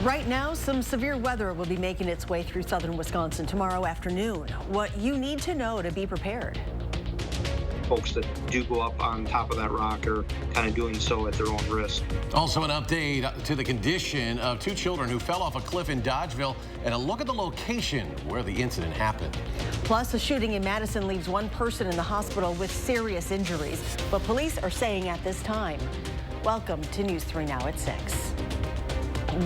Right now, some severe weather will be making its way through southern Wisconsin tomorrow afternoon. What you need to know to be prepared. Folks that do go up on top of that rock are kind of doing so at their own risk. Also an update to the condition of two children who fell off a cliff in Dodgeville and a look at the location where the incident happened. Plus, a shooting in Madison leaves one person in the hospital with serious injuries, but police are saying at this time. Welcome to News 3 Now at 6.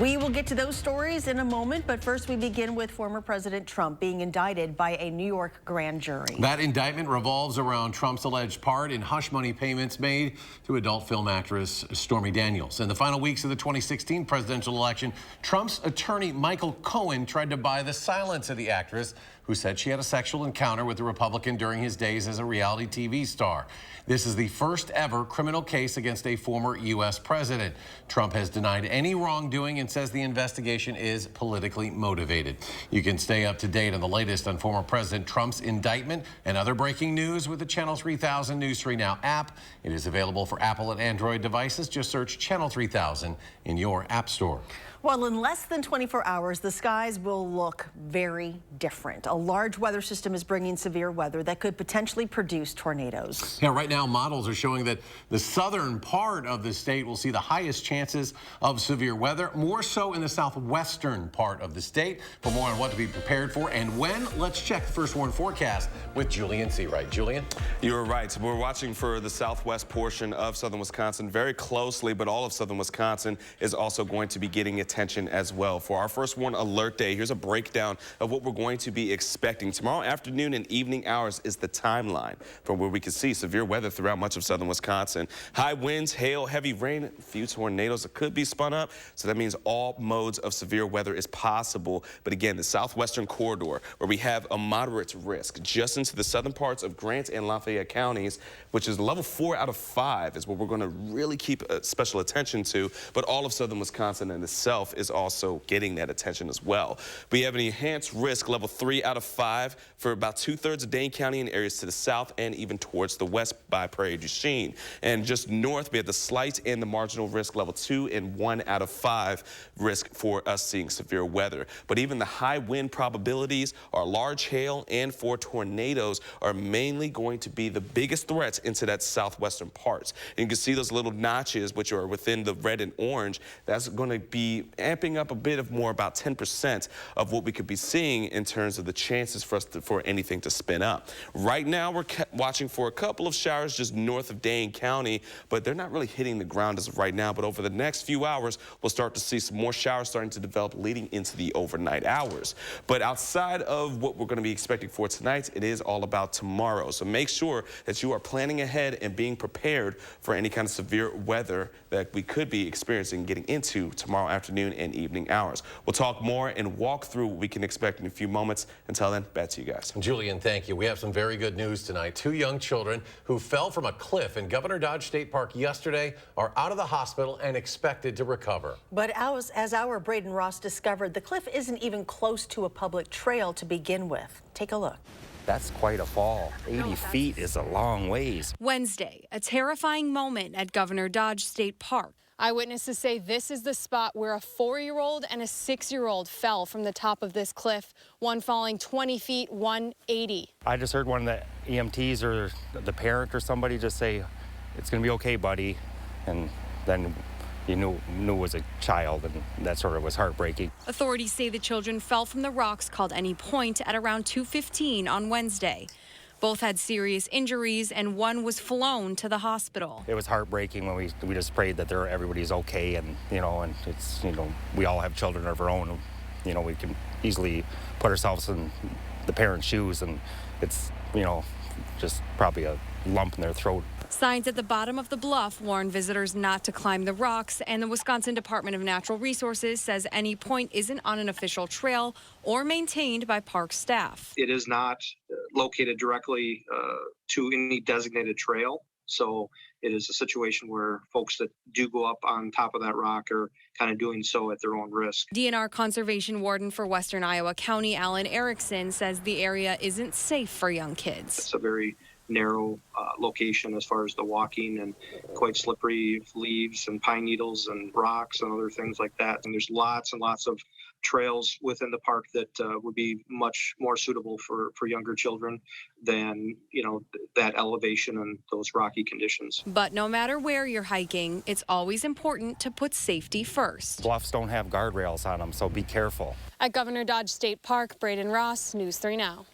We will get to those stories in a moment, but first we begin with former President Trump being indicted by a New York grand jury. That indictment revolves around Trump's alleged part in hush money payments made to adult film actress Stormy Daniels. In the final weeks of the 2016 presidential election, Trump's attorney Michael Cohen tried to buy the silence of the actress, who said she had a sexual encounter with a Republican during his days as a reality TV star. This is the first ever criminal case against a former U.S. president. Trump has denied any wrongdoing and says the investigation is politically motivated. You can stay up to date on the latest on former President Trump's indictment and other breaking news with the Channel 3000 News 3 Now app. It is available for Apple and Android devices. Just search Channel 3000 in your app store. Well, in less than 24 hours, the skies will look very different. A large weather system is bringing severe weather that could potentially produce tornadoes. Yeah, right now models are showing that the southern part of the state will see the highest chances of severe weather, more so in the southwestern part of the state. For more on what to be prepared for and when, let's check the first warn forecast with Julian Seawright. Julian? You're right. We're watching for the southwest portion of southern Wisconsin very closely, but all of southern Wisconsin is also going to be getting attention as well. For our first warn alert day, here's a breakdown of what we're going to be expecting. Tomorrow afternoon and evening hours is the timeline for where we can see severe weather throughout much of southern Wisconsin. High winds, hail, heavy rain, a few tornadoes that could be spun up. So that means all modes of severe weather is possible. But again, the southwestern corridor where we have a moderate risk just into the southern parts of Grant and Lafayette counties, which is level 4 out of 5 is what we're going to really keep special attention to. But all of southern Wisconsin in itself is also getting that attention as well. We have an enhanced risk level 3 out of 5 for about 2/3 of Dane County and areas to the south and even towards the west by Prairie du Chien. And just north, we have the slight and the marginal risk level 2 and 1 out of 5 risk for us seeing severe weather. But even the high wind probabilities are large hail and for tornadoes are mainly going to be the biggest threats into that southwestern parts. And you can see those little notches which are within the red and orange. That's going to be amping up a bit of more, about 10% of what we could be seeing in terms of the chances for us for anything to spin up. Right now, we're watching for a couple of showers just north of Dane County, but they're not really hitting the ground as of right now. But over the next few hours, we'll start to see some more showers starting to develop leading into the overnight hours. But outside of what we're going to be expecting for tonight, it is all about tomorrow. So make sure that you are planning ahead and being prepared for any kind of severe weather that we could be experiencing getting into tomorrow afternoon and evening hours. We'll talk more and walk through what we can expect in a few moments. Until then, back to you guys. Julian, thank you. We have some very good news tonight. Two young children who fell from a cliff in Governor Dodge State Park yesterday are out of the hospital and expected to recover. But as our Braden Ross discovered, the cliff isn't even close to a public trail to begin with. Take a look. That's quite a fall. 80 feet is a long ways. Wednesday, a terrifying moment at Governor Dodge State Park. Eyewitnesses say this is the spot where a 4-year-old and a 6-year-old fell from the top of this cliff, one falling 20 feet, one 80. I just heard one of the EMTs or the parent or somebody just say, "It's going to be okay, buddy." And then you knew it was a child, and that sort of was heartbreaking. Authorities say the children fell from the rocks called Any Point at around 2:15 on Wednesday. Both had serious injuries, and one was flown to the hospital. It was heartbreaking when we just prayed that everybody's okay, and and it's we all have children of our own. We can easily put ourselves in the parents' shoes, and it's just probably a lump in their throat. Signs at the bottom of the bluff warn visitors not to climb the rocks, and the Wisconsin Department of Natural Resources says Any Point isn't on an official trail or maintained by park staff. It is not located directly to any designated trail. So it is a situation where folks that do go up on top of that rock are kind of doing so at their own risk. DNR Conservation Warden for Western Iowa County, Alan Erickson, says the area isn't safe for young kids. It's a very narrow location as far as the walking, and quite slippery leaves and pine needles and rocks and other things like that. And there's lots and lots of trails within the park that would be much more suitable for younger children than, that elevation and those rocky conditions. But no matter where you're hiking, it's always important to put safety first. Bluffs don't have guardrails on them, so be careful. At Governor Dodge State Park, Braden Ross, News 3 Now.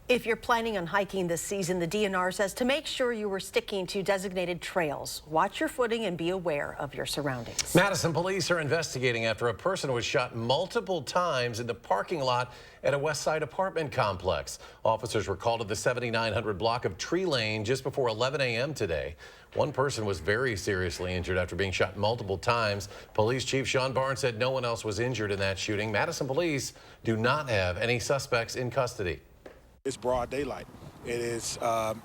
If you're planning on hiking this season, the DNR says to make sure you are sticking to designated trails. Watch your footing and be aware of your surroundings. Madison police are investigating after a person was shot multiple times in the parking lot at a West Side apartment complex. Officers were called to the 7900 block of Tree Lane just before 11 a.m. today. One person was very seriously injured after being shot multiple times. Police Chief Sean Barnes said no one else was injured in that shooting. Madison police do not have any suspects in custody. It's broad daylight. It is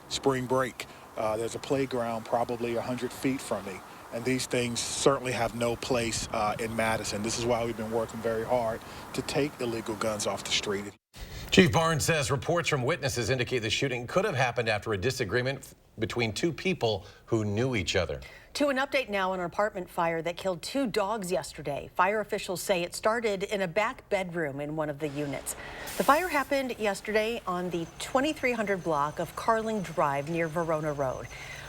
spring break. There's a playground probably 100 feet from me, and these things certainly have no place in Madison. This is why we've been working very hard to take illegal guns off the street. Chief Barnes says reports from witnesses indicate the shooting could have happened after a disagreement between two people who knew each other. To an update now on an apartment fire that killed 2 dogs yesterday. Fire officials say it started in a back bedroom in one of the units. The fire happened yesterday on the 2300 block of Carling Drive near Verona Road.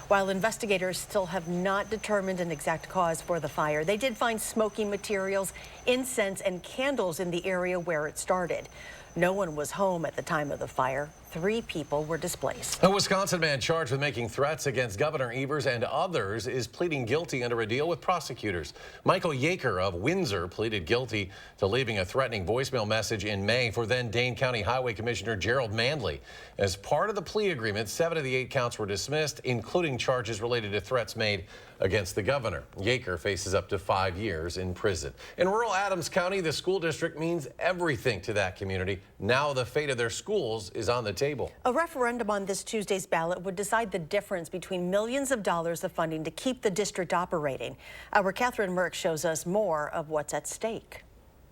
While investigators still have not determined an exact cause for the fire, they did find smoking materials, incense, and candles in the area where it started. No one was home at the time of the fire. 3 people were displaced. A Wisconsin man charged with making threats against Governor Evers and others is pleading guilty under a deal with prosecutors. Michael Yaker of Windsor pleaded guilty to leaving a threatening voicemail message in May for then Dane County Highway Commissioner Gerald Manley. As part of the plea agreement, 7 of the 8 counts were dismissed, including charges related to threats made against the governor. Yaker faces up to 5 years in prison. In rural Adams County, the school district means everything to that community. Now the fate of their schools is on the table. A referendum on this Tuesday's ballot would decide the difference between millions of dollars of funding to keep the district operating. Our Catherine Merck shows us more of what's at stake.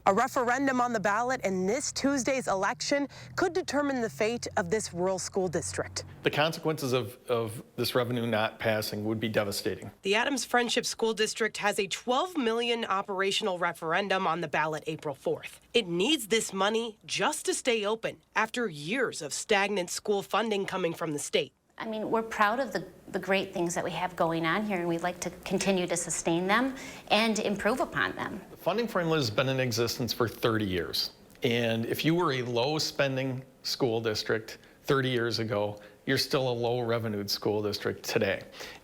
A referendum on the ballot in this Tuesday's election could determine the fate of this rural school district. The consequences of this revenue not passing would be devastating. The Adams Friendship School District has a $12 million operational referendum on the ballot April 4th. It needs this money just to stay open after years of stagnant school funding coming from the state. I mean, we're proud of the great things that we have going on here, and we'd like to continue to sustain them and improve upon them. The funding formula has been in existence for 30 years. And if you were a low-spending school district 30 years ago, you're still a low-revenued school district today.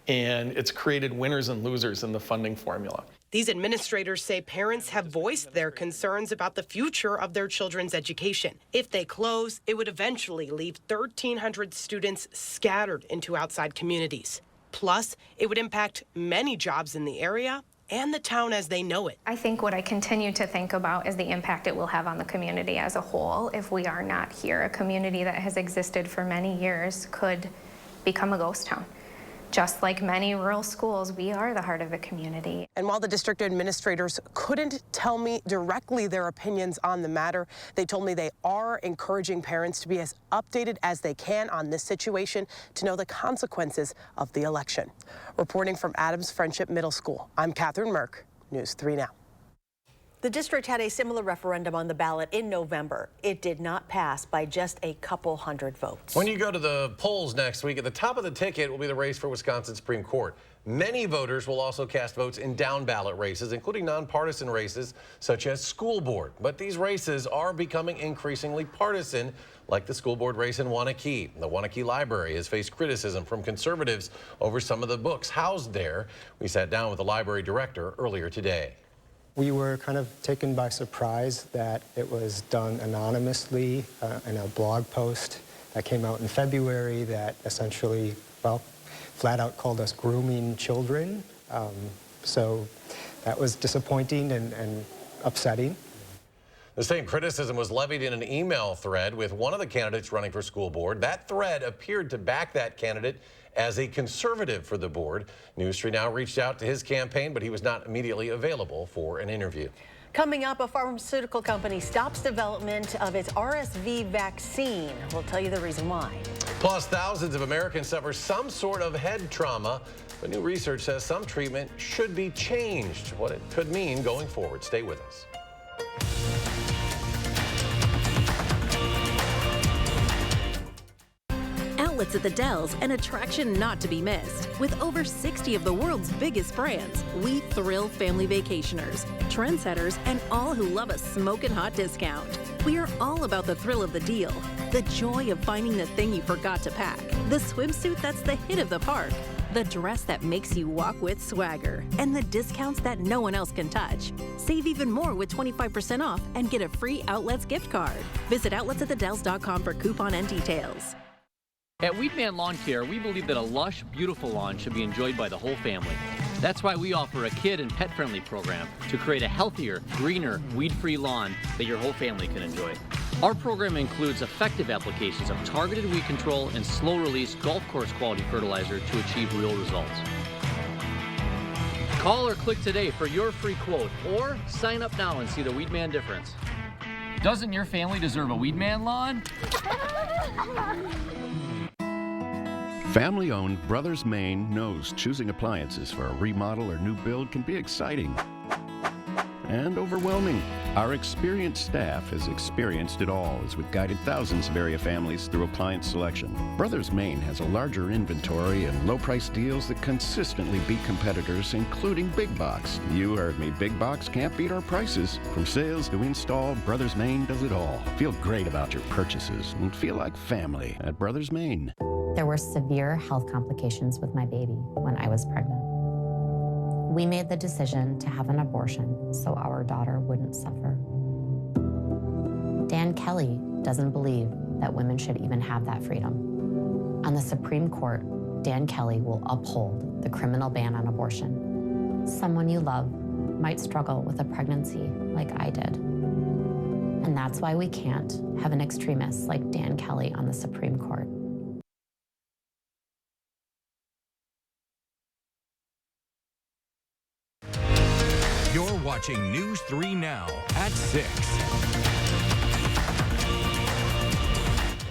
And it's created winners and losers in the funding formula. These administrators say parents have voiced their concerns about the future of their children's education. If they close, it would eventually leave 1,300 students scattered into outside communities. Plus, it would impact many jobs in the area and the town as they know it. I think what I continue to think about is the impact it will have on the community as a whole if we are not here. A community that has existed for many years could become a ghost town. Just like many rural schools, we are the heart of the community. And while the district administrators couldn't tell me directly their opinions on the matter, they told me they are encouraging parents to be as updated as they can on this situation to know the consequences of the election. Reporting from Adams Friendship Middle School, I'm Catherine Merck, News 3 Now. The district had a similar referendum on the ballot in November. It did not pass by just a couple hundred votes. When you go to the polls next week, at the top of the ticket will be the race for Wisconsin Supreme Court. Many voters will also cast votes in down-ballot races, including nonpartisan races such as school board. But these races are becoming increasingly partisan, like the school board race in Waunakee. The Waunakee Library has faced criticism from conservatives over some of the books housed there. We sat down with the library director earlier today. We were kind of taken by surprise that it was done anonymously in a blog post that came out in February that essentially, well, flat out called us grooming children. So that was disappointing and upsetting. The same criticism was levied in an email thread with one of the candidates running for school board. That thread appeared to back that candidate as a conservative for the board. News 3 Now reached out to his campaign, but he was not immediately available for an interview. Coming up, a pharmaceutical company stops development of its RSV vaccine. We'll tell you the reason why. Plus, thousands of Americans suffer some sort of head trauma, but new research says some treatment should be changed. What it could mean going forward. Stay with us. Outlets at the Dells, an attraction not to be missed. With over 60 of the world's biggest brands, we thrill family vacationers, trendsetters, and all who love a smoking hot discount. We are all about the thrill of the deal, the joy of finding the thing you forgot to pack, the swimsuit that's the hit of the park, the dress that makes you walk with swagger, and the discounts that no one else can touch. Save even more with 25% off and get a free Outlets gift card. Visit outletsatthedells.com for coupon and details. At Weedman Lawn Care, we believe that a lush, beautiful lawn should be enjoyed by the whole family. That's why we offer a kid and pet-friendly program to create a healthier, greener, weed-free lawn that your whole family can enjoy. Our program includes effective applications of targeted weed control and slow-release golf course quality fertilizer to achieve real results. Call or click today for your free quote, or sign up now and see the Weedman difference. Doesn't your family deserve a Weedman lawn? Family-owned Brothers Maine knows choosing appliances for a remodel or new build can be exciting and overwhelming. Our experienced staff has experienced it all as we've guided thousands of area families through appliance selection. Brothers Maine has a larger inventory and low-price deals that consistently beat competitors, including Big Box. You heard me, Big Box can't beat our prices. From sales to install, Brothers Maine does it all. Feel great about your purchases and feel like family at Brothers Maine. There were severe health complications with my baby when I was pregnant. We made the decision to have an abortion so our daughter wouldn't suffer. Dan Kelly doesn't believe that women should even have that freedom. On the Supreme Court, Dan Kelly will uphold the criminal ban on abortion. Someone you love might struggle with a pregnancy like I did. And that's why we can't have an extremist like Dan Kelly on the Supreme Court. You're watching News 3 Now at 6.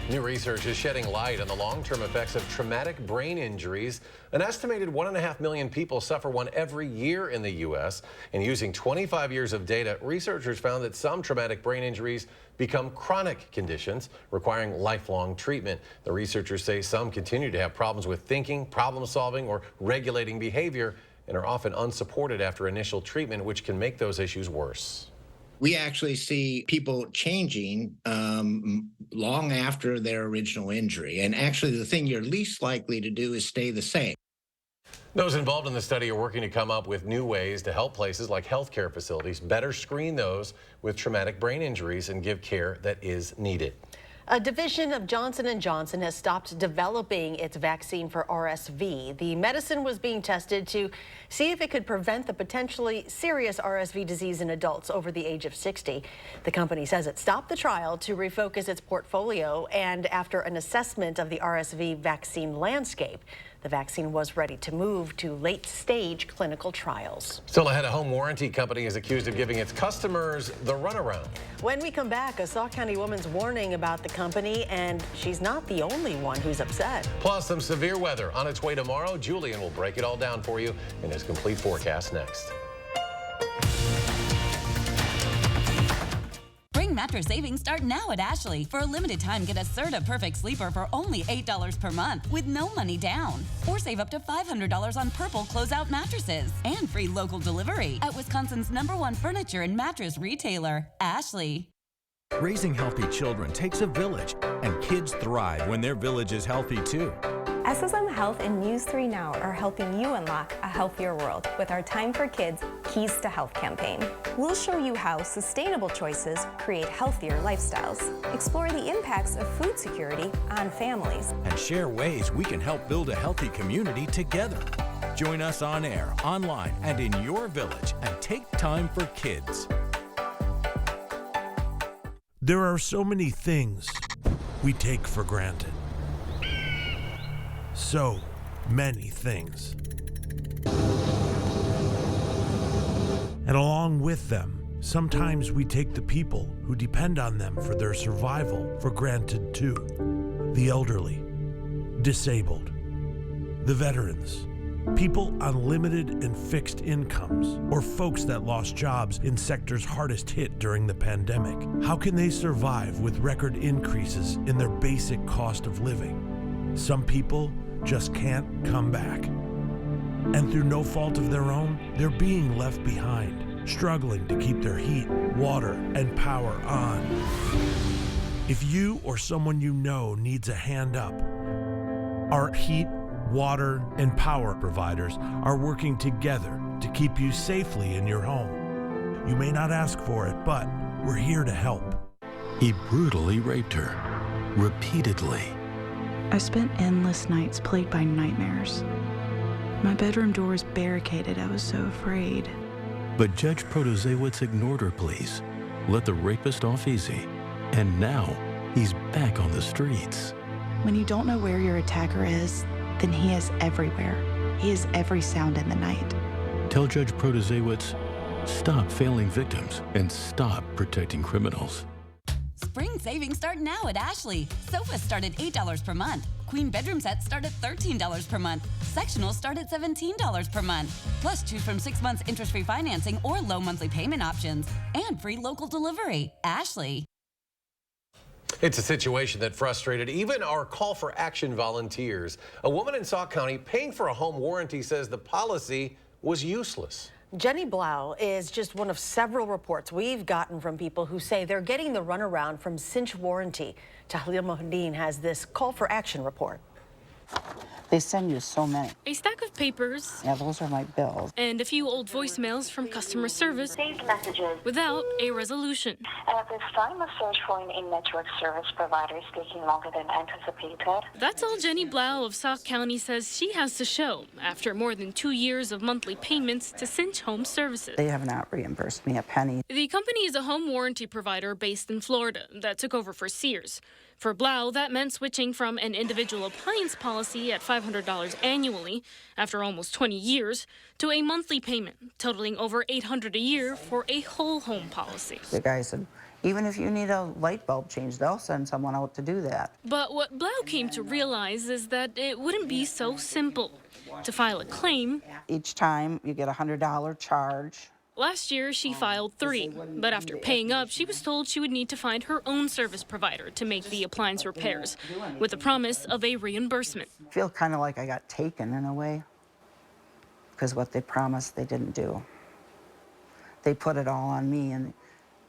New research is shedding light on the long-term effects of traumatic brain injuries. An estimated 1.5 million people suffer one every year in the U.S. And using 25 years of data, researchers found that some traumatic brain injuries become chronic conditions requiring lifelong treatment. The researchers say some continue to have problems with thinking, problem solving, or regulating behavior, and are often unsupported after initial treatment, which can make those issues worse. We actually see people changing long after their original injury. And actually, the thing you're least likely to do is stay the same. Those involved in the study are working to come up with new ways to help places like healthcare facilities better screen those with traumatic brain injuries and give care that is needed. A division of Johnson & Johnson has stopped developing its vaccine for RSV. The medicine was being tested to see if it could prevent the potentially serious RSV disease in adults over the age of 60. The company says it stopped the trial to refocus its portfolio, and after an assessment of the RSV vaccine landscape, the vaccine was ready to move to late-stage clinical trials. Still ahead, a home warranty company is accused of giving its customers the runaround. When we come back, a Sauk County woman's warning about the company, and she's not the only one who's upset. Plus, some severe weather on its way tomorrow. Julian will break it all down for you in his complete forecast next. Mattress savings start now at Ashley. For a limited time, get a Serta Perfect Sleeper for only $8 per month with no money down. Or save up to $500 on Purple closeout mattresses. And free local delivery at Wisconsin's #1 furniture and mattress retailer, Ashley. Raising healthy children takes a village, and kids thrive when their village is healthy too. SSM Health and News 3 Now are helping you unlock a healthier world with our Time for Kids Keys to Health campaign. We'll show you how sustainable choices create healthier lifestyles, explore the impacts of food security on families, and share ways we can help build a healthy community together. Join us on air, online, and in your village, and take time for kids. There are so many things we take for granted. So, many things. And along with them, sometimes we take the people who depend on them for their survival for granted too. The elderly, disabled, the veterans, people on limited and fixed incomes, or folks that lost jobs in sectors hardest hit during the pandemic. How can they survive with record increases in their basic cost of living? Some people just can't come back. And through no fault of their own, they're being left behind, struggling to keep their heat, water, and power on. If you or someone you know needs a hand up, our heat, water, and power providers are working together to keep you safely in your home. You may not ask for it, but we're here to help. He brutally raped her, repeatedly. I spent endless nights plagued by nightmares. My bedroom door was barricaded. I was so afraid. But Judge Protasiewicz ignored her pleas, let the rapist off easy, and now he's back on the streets. When you don't know where your attacker is, then he is everywhere. He is every sound in the night. Tell Judge Protasiewicz, stop failing victims and stop protecting criminals. Spring savings start now at Ashley. Sofas start at $8 per month. Queen bedroom sets start at $13 per month. Sectionals start at $17 per month. Plus, choose from 6 months interest-free financing or low monthly payment options. And free local delivery. Ashley. It's a situation that frustrated even our call for action volunteers. A woman in Sauk County paying for a home warranty says the policy was useless. Jenny Blau is just one of several reports we've gotten from people who say they're getting the runaround from Cinch Warranty. Tahlil Mohideen has this call for action report. They send you so many. A stack of papers. Yeah, those are my bills. And a few old voicemails from customer service. Saved messages. Without a resolution. And at this time, a search for an in-network service provider is taking longer than anticipated. That's all Jenny Blau of Sauk County says she has to show after more than 2 years of monthly payments to Cinch Home Services. They have not reimbursed me a penny. The company is a home warranty provider based in Florida that took over for Sears. For Blau, that meant switching from an individual appliance policy at $500 annually after almost 20 years to a monthly payment totaling over $800 a year for a whole home policy. The guy said, even if you need a light bulb change, they'll send someone out to do that. But what Blau came to realize is that it wouldn't be so simple. To file a claim, each time you get a $100 charge. Last year, she filed 3, but after paying up, she was told she would need to find her own service provider to make the appliance repairs, with the promise of a reimbursement. I feel kind of like I got taken in a way, because what they promised they didn't do. They put it all on me, and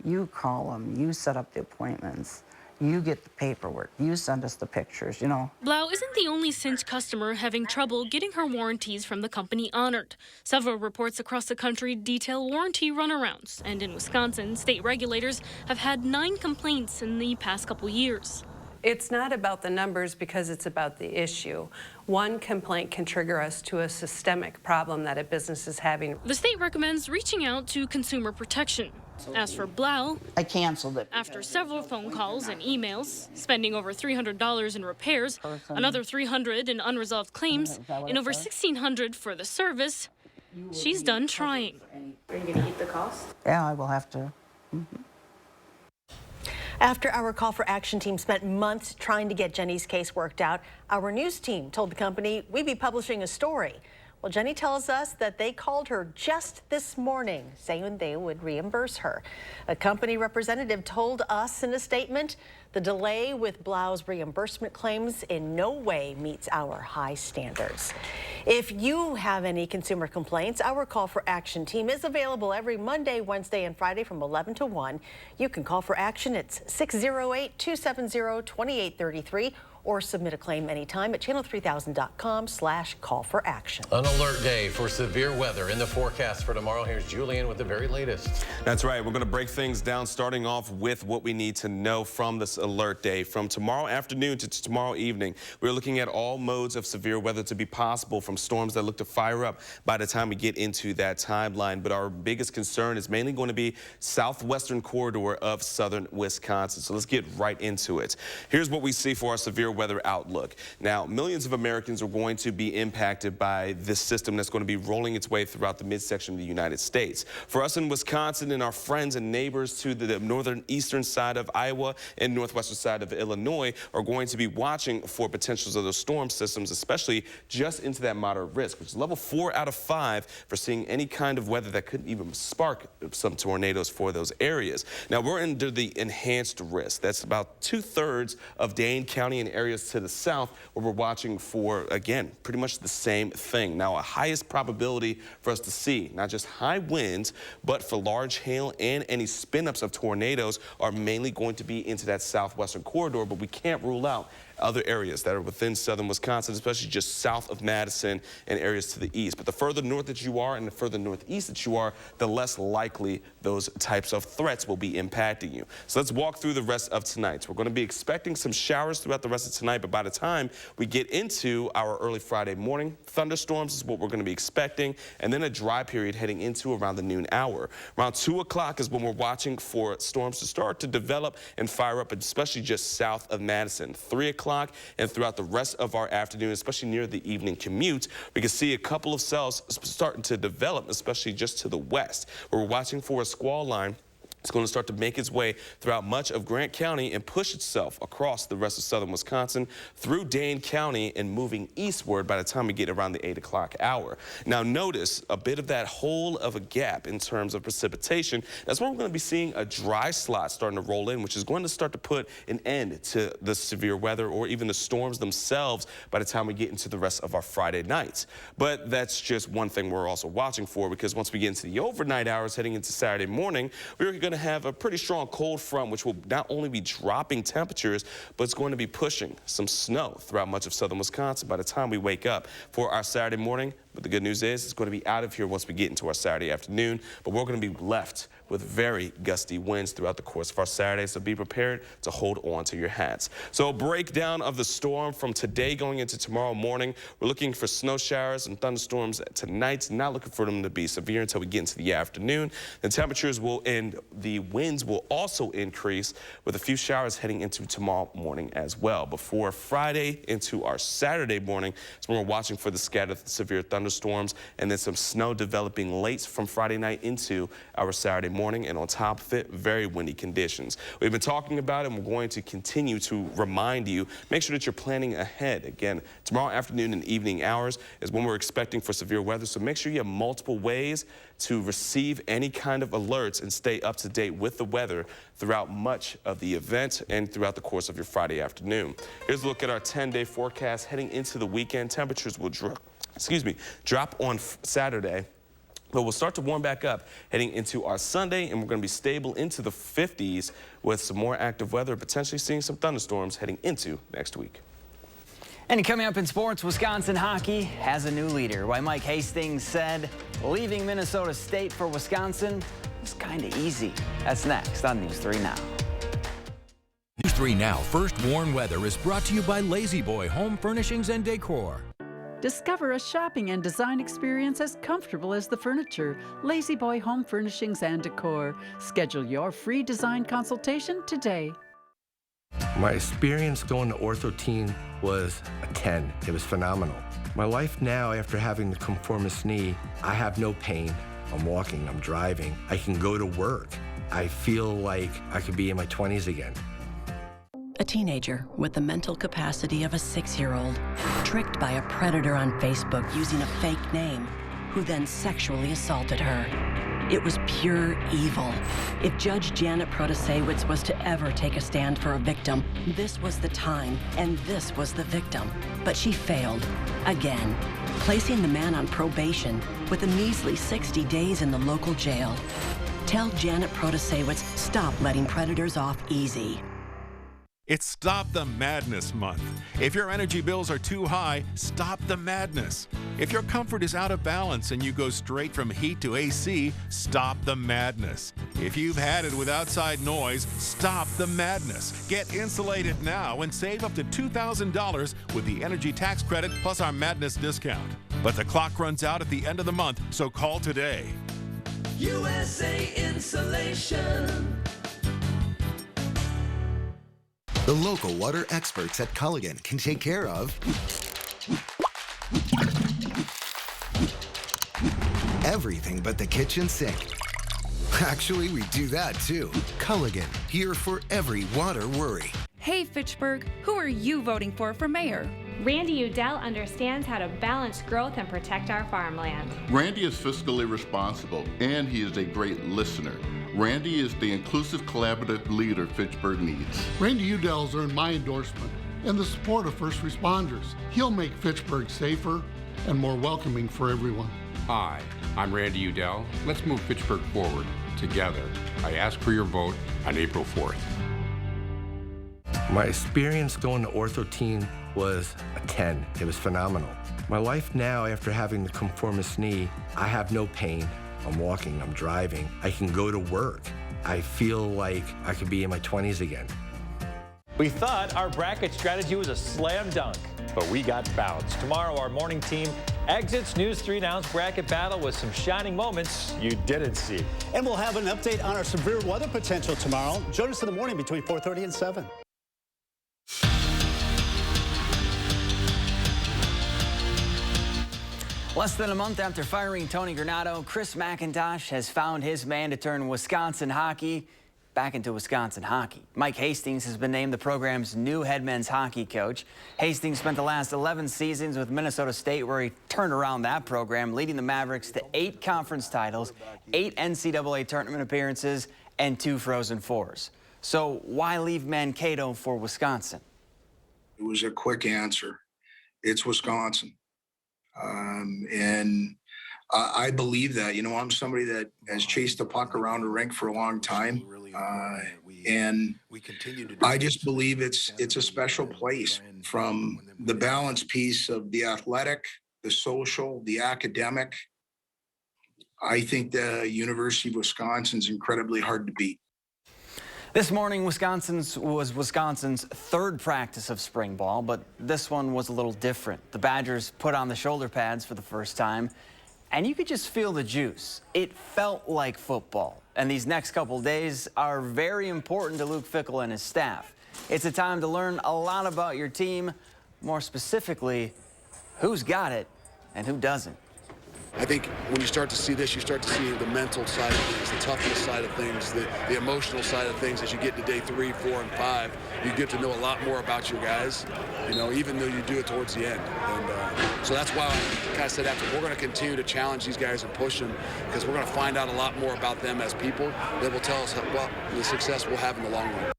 you call them, you set up the appointments, you get the paperwork, you send us the pictures, you know. Blau isn't the only Cinch customer having trouble getting her warranties from the company honored. Several reports across the country detail warranty runarounds, and in Wisconsin, state regulators have had 9 complaints in the past couple years. It's not about the numbers because it's about the issue. One complaint can trigger us to a systemic problem that a business is having. The state recommends reaching out to Consumer Protection. As for Blau, I canceled it. After several phone calls and emails, spending over $300 in repairs, another $300 in unresolved claims, and over $1,600 for the service, she's done trying. Are you going to eat the cost? Yeah, I will have to. After our call for action team spent months trying to get Jenny's case worked out, our news team told the company we'd be publishing a story. Well, Jenny tells us that they called her just this morning saying they would reimburse her. A company representative told us in a statement, the delay with Blau's reimbursement claims in no way meets our high standards. If you have any consumer complaints, our call for action team is available every Monday, Wednesday, and Friday from 11 to 1. You can call for action. It's 608-270-2833. or submit a claim anytime at channel3000.com/call-for-action. An alert day for severe weather in the forecast for tomorrow. Here's Julian with the very latest. That's right. We're going to break things down, starting off with what we need to know from this alert day. From tomorrow afternoon to tomorrow evening, we're looking at all modes of severe weather to be possible, from storms that look to fire up by the time we get into that timeline. But our biggest concern is mainly going to be southwestern corridor of southern Wisconsin. So let's get right into it. Here's what we see for our severe severe weather outlook. Now, millions of Americans are going to be impacted by this system that's going to be rolling its way throughout the midsection of the United States. For us in Wisconsin and our friends and neighbors to the northern eastern side of Iowa and northwestern side of Illinois are going to be watching for potentials of those storm systems, especially just into that moderate risk, which is level 4 out of 5 for seeing any kind of weather that could even spark some tornadoes for those areas. Now, we're under the enhanced risk. That's about 2/3 of Dane County and areas to the south where we're watching for, again, pretty much the same thing. Now, a highest probability for us to see not just high winds, but for large hail and any spin-ups of tornadoes are mainly going to be into that southwestern corridor, but we can't rule out other areas that are within southern Wisconsin, especially just south of Madison and areas to the east. But the further north that you are and the further northeast that you are, the less likely those types of threats will be impacting you. So let's walk through the rest of tonight. We're going to be expecting some showers throughout the rest of tonight, but by the time we get into our early Friday morning, thunderstorms is what we're going to be expecting, and then a dry period heading into around the noon hour. Around 2 o'clock is when we're watching for storms to start to develop and fire up, especially just south of Madison. 3 o'clock and throughout the rest of our afternoon, especially near the evening commute, we can see a couple of cells starting to develop, especially just to the west, where we're watching for a squall line. It's going to start to make its way throughout much of Grant County and push itself across the rest of southern Wisconsin through Dane County and moving eastward by the time we get around the 8 o'clock hour. Now notice a bit of that hole of a gap in terms of precipitation. That's when we're going to be seeing a dry slot starting to roll in, which is going to start to put an end to the severe weather or even the storms themselves by the time we get into the rest of our Friday nights. But that's just one thing we're also watching for, because once we get into the overnight hours heading into Saturday morning, we're going to have a pretty strong cold front, which will not only be dropping temperatures, but it's going to be pushing some snow throughout much of southern Wisconsin by the time we wake up for our Saturday morning. But the good news is it's going to be out of here once we get into our Saturday afternoon, but we're going to be left with very gusty winds throughout the course of our Saturday, so be prepared to hold on to your hats. So a breakdown of the storm from today going into tomorrow morning. We're looking for snow showers and thunderstorms tonight, not looking for them to be severe until we get into the afternoon. The temperatures will end, the winds will also increase with a few showers heading into tomorrow morning as well. Before Friday into our Saturday morning, so we're watching for the scattered severe thunderstorms and then some snow developing late from Friday night into our Saturday morning. And on top of it, very windy conditions. We've been talking about it, and we're going to continue to remind you, make sure that you're planning ahead. Again, tomorrow afternoon and evening hours is when we're expecting for severe weather, so make sure you have multiple ways to receive any kind of alerts and stay up to date with the weather throughout much of the event and throughout the course of your Friday afternoon. Here's a look at our 10-day forecast heading into the weekend. Temperatures will drop on Saturday, but we'll start to warm back up heading into our Sunday, and we're going to be stable into the 50s with some more active weather, potentially seeing some thunderstorms heading into next week. And coming up in sports, Wisconsin hockey has a new leader. Why Mike Hastings said leaving Minnesota State for Wisconsin was kind of easy. That's next on News 3 Now. News 3 Now First Warn Weather is brought to you by Lazy Boy Home Furnishings and Decor. Discover a shopping and design experience as comfortable as the furniture. Lazy Boy Home Furnishings and Decor. Schedule your free design consultation today. My experience going to Ortho Teen was a 10. It was phenomenal. My life now, after having the conformist knee, I have no pain. I'm walking, I'm driving. I can go to work. I feel like I could be in my 20s again. A teenager with the mental capacity of a 6-year-old, tricked by a predator on Facebook using a fake name, who then sexually assaulted her. It was pure evil. If Judge Janet Protasewicz was to ever take a stand for a victim, this was the time, and this was the victim. But she failed, again, placing the man on probation with a measly 60 days in the local jail. Tell Janet Protasewicz, stop letting predators off easy. It's Stop the Madness Month. If your energy bills are too high, stop the madness. If your comfort is out of balance and you go straight from heat to AC, stop the madness. If you've had it with outside noise, stop the madness. Get insulated now and save up to $2,000 with the energy tax credit plus our madness discount. But the clock runs out at the end of the month, so call today. USA Insulation. The local water experts at Culligan can take care of everything but the kitchen sink. Actually, we do that too. Culligan, here for every water worry. Hey Fitchburg, who are you voting for mayor? Randy Udell understands how to balance growth and protect our farmland. Randy is fiscally responsible, and he is a great listener. Randy is the inclusive, collaborative leader Fitchburg needs. Randy Udell's earned my endorsement and the support of first responders. He'll make Fitchburg safer and more welcoming for everyone. Hi, I'm Randy Udell. Let's move Fitchburg forward together. I ask for your vote on April 4th. My experience going to ortho teen was a 10. It was phenomenal. My life now, after having the conformist knee, I have no pain. I'm walking, I'm driving. I can go to work. I feel like I could be in my 20s again. We thought our bracket strategy was a slam dunk, but we got bounced. Tomorrow, our morning team exits News 3 Now's bracket battle with some shining moments you didn't see. And we'll have an update on our severe weather potential tomorrow. Join us in the morning between 4:30 and 7. Less than a month after firing Tony Granato, Chris McIntosh has found his man to turn Wisconsin hockey back into Wisconsin hockey. Mike Hastings has been named the program's new head men's hockey coach. Hastings spent the last 11 seasons with Minnesota State, where he turned around that program, leading the Mavericks to 8 conference titles, 8 NCAA tournament appearances, and 2 Frozen Fours. So why leave Mankato for Wisconsin? It was a quick answer. It's Wisconsin. And I believe that. You know, I'm somebody that has chased the puck around the rink for a long time. And I just believe it's a special place, from the balance piece of the athletic, the social, the academic. I think the University of Wisconsin is incredibly hard to beat. This morning, Wisconsin's 3rd practice of spring ball, but this one was a little different. The Badgers put on the shoulder pads for the first time, and you could just feel the juice. It felt like football, and these next couple days are very important to Luke Fickell and his staff. It's a time to learn a lot about your team, more specifically, who's got it and who doesn't. I think when you start to see this, you start to see the mental side of things, the toughness side of things, the emotional side of things. As you get to day 3, 4, and 5, you get to know a lot more about your guys, you know, even though you do it towards the end. And so that's why I kind of said after, we're going to continue to challenge these guys and push them, because we're going to find out a lot more about them as people that will tell us what the success we'll have in the long run.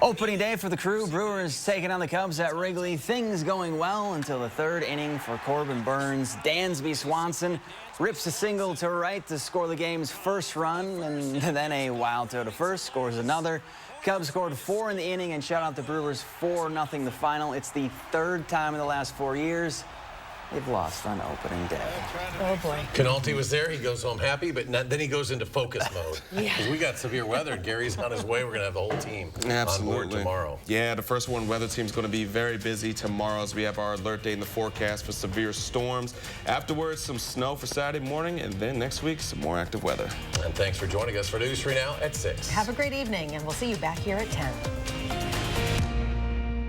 Opening day for the Crew. Brewers taking on the Cubs at Wrigley. Things going well until the 3rd inning for Corbin Burns. Dansby Swanson rips a single to right to score the game's first run, and then a wild throw to first, scores another. Cubs scored 4 in the inning and shut out the Brewers 4-0 the final. It's the 3rd time in the last 4 years they've lost on opening day. Oh, boy. Canalti was there. He goes home happy, but then he goes into focus mode. Yeah. Because we got severe weather. Gary's on his way. We're going to have the whole team on board tomorrow. Yeah, the first warning weather team's going to be very busy tomorrow as we have our alert day in the forecast for severe storms. Afterwards, some snow for Saturday morning, and then next week, some more active weather. And thanks for joining us for News 3 Now at 6. Have a great evening, and we'll see you back here at 10.